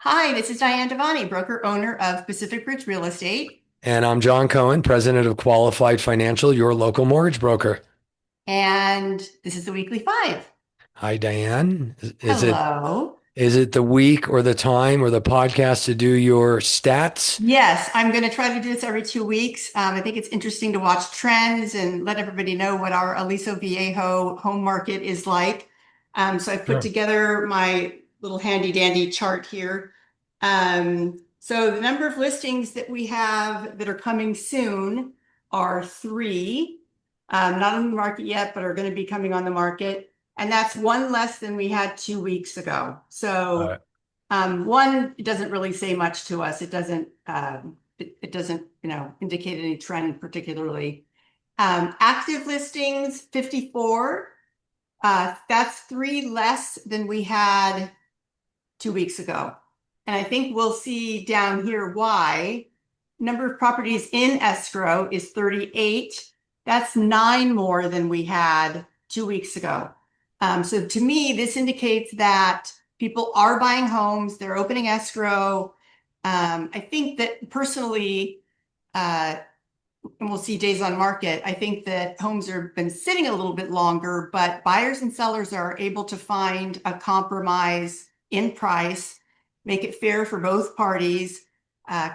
Hi, this is Diane Devani, broker owner of Pacific Ridge Real Estate. And I'm John Cohen, president of Qualified Financial, your local mortgage broker. And this is the Weekly Five. Hi, Diane. Hello. Is it the week or the time or the podcast to do your stats? Yes, I'm going to try to do this every 2 weeks. I think it's interesting to watch trends and let everybody know what our Aliso Viejo home market is like. So I've put Sure. together my little handy dandy chart here. So the number of listings that we have that are coming soon are three, not on the market yet, but are going to be coming on the market. And that's one less than we had 2 weeks ago. Uh, So one, it doesn't really say much to us. It doesn't, indicate any trend particularly. Active listings, 54. That's three less than we had 2 weeks ago. And I think we'll see down here why. Number of properties in escrow is 38. That's nine more than we had 2 weeks ago. So to me, this indicates that people are buying homes, they're opening escrow. I think that personally, and we'll see days on market, I think that homes have been sitting a little bit longer, but buyers and sellers are able to find a compromise in price, make it fair for both parties.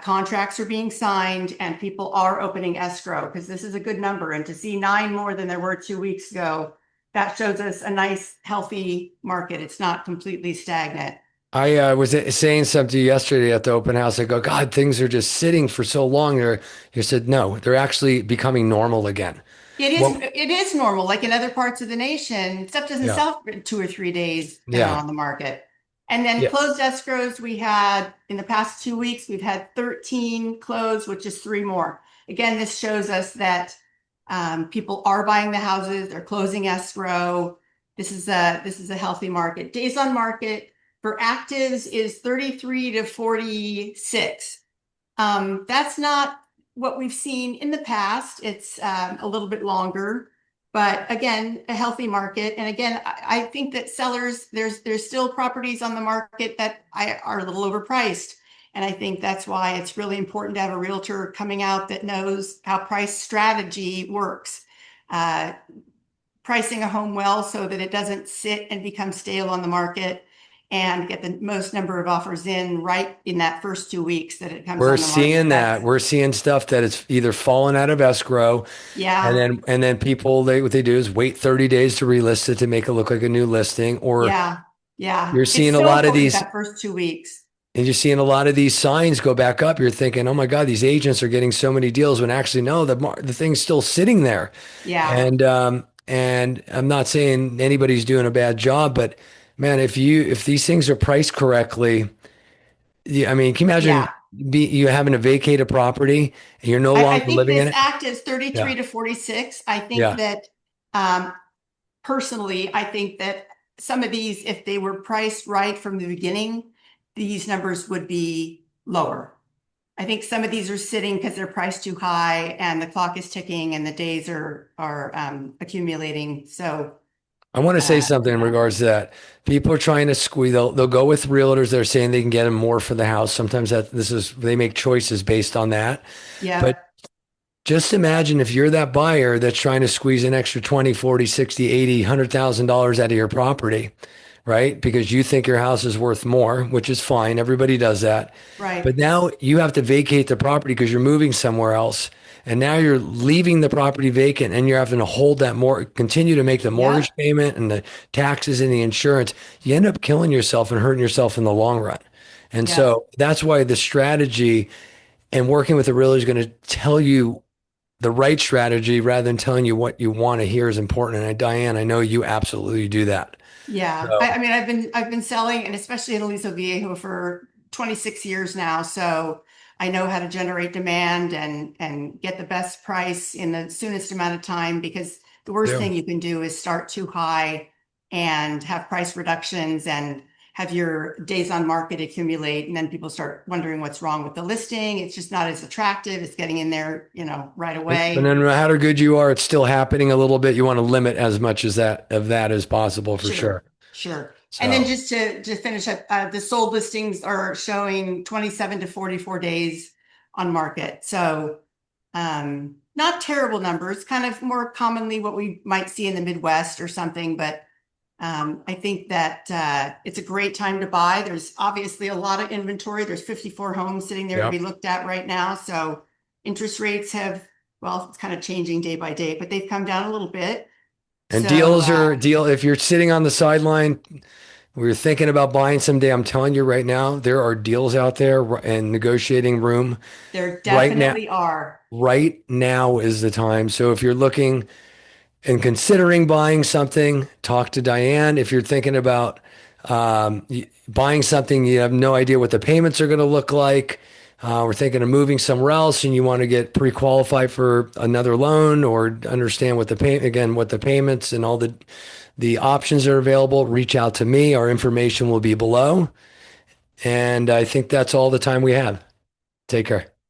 Contracts are being signed and people are opening escrow because this is a good number. And to see nine more than there were 2 weeks ago, that shows us a nice, healthy market. It's not completely stagnant. I was saying something to you yesterday at the open house. I go, God, things are just sitting for so long. You said, no, they're actually becoming normal again. It is Well, it is normal. Like in other parts of the nation, stuff doesn't yeah, sell for 2 or 3 days yeah, on the market. And then yeah. closed escrows, we had in the past 2 weeks, we've had 13 closed, which is three more. Again, this shows us that people are buying the houses, they're closing escrow. This is a healthy market. Days on market for actives is 33 to 46. That's not what we've seen in the past. It's a little bit longer, but again, a healthy market. And again, I think that sellers, there's still properties on the market that are a little overpriced. And I think that's why it's really important to have a realtor coming out that knows how price strategy works. Uh, Pricing a home well so that it doesn't sit and become stale on the market and get the most number of offers in right in that first 2 weeks that it comes We're on the market. seeing that. That's We're seeing stuff that is either fallen out of escrow, and yeah, then people what they do is wait 30 days to relist it to make it look like a new listing, or yeah, yeah. you're It's seeing a so lot of important these that first 2 weeks. And you're seeing a lot of these signs go back up. You're thinking, "Oh my God, these agents are getting so many deals." When actually, no, the thing's still sitting there. Yeah, And I'm not saying anybody's doing a bad job, but man, if these things are priced correctly, I mean, can you imagine yeah. you having to vacate a property and you're no I longer think living in this it? act is 33 Yeah, to 46. I think yeah. that personally, I think that some of these, if they were priced right from the beginning, these numbers would be lower. I think some of these are sitting because they're priced too high and the clock is ticking and the days are accumulating. So I want to say something in yeah, regards to that. People are trying to squeeze. They'll go with realtors. They're saying they can get them more for the house. Sometimes they make choices based on that. yeah, But just imagine if you're that buyer that's trying to squeeze an extra 20, 40, 60, 80, $100,000 out of your property, right? Because you think your house is worth more, which is fine. Everybody does that. right, But now you have to vacate the property because you're moving somewhere else. And now you're leaving the property vacant and you're having to hold that more, continue to make the yeah, mortgage payment and the taxes and the insurance. You end up killing yourself and hurting yourself in the long run. And yeah. so that's why the strategy and working with a realtor is going to tell you the right strategy rather than telling you what you want to hear is important. And Diane, I know you absolutely do that. Yeah. So I mean, I've been selling and especially in Aliso Viejo for 26 years now. So I know how to generate demand and get the best price in the soonest amount of time because the worst yeah. thing you can do is start too high and have price reductions and have your days on market accumulate and then people start wondering what's wrong with the listing. It's just not as attractive. It's getting in there, right And away. then no matter how good you are, it's still happening a little bit. You want to limit as much as that of that as possible for Sure, sure. sure. And then So, just to finish up, the sold listings are showing 27 to 44 days on market. So not terrible numbers, kind of more commonly what we might see in the Midwest or something, but I think that it's a great time to buy. There's obviously a lot of inventory. There's 54 homes sitting there to be yep. looked at right now. So interest rates have, well, it's kind of changing day by day, but they've come down a little bit. And So deals are deal. If you're sitting on the sideline, we're thinking about buying someday. I'm telling you right now, there are deals out there and negotiating room there right now. definitely are. Right now is the time. So if you're looking and considering buying something, talk to Diane. If you're thinking about buying something, you have no idea what the payments are going to look like. We're thinking of moving somewhere else, and you want to get pre-qualified for another loan or understand what what the payments and all the options are available. Reach out to me. Our information will be below. And I think that's all the time we have. Take care.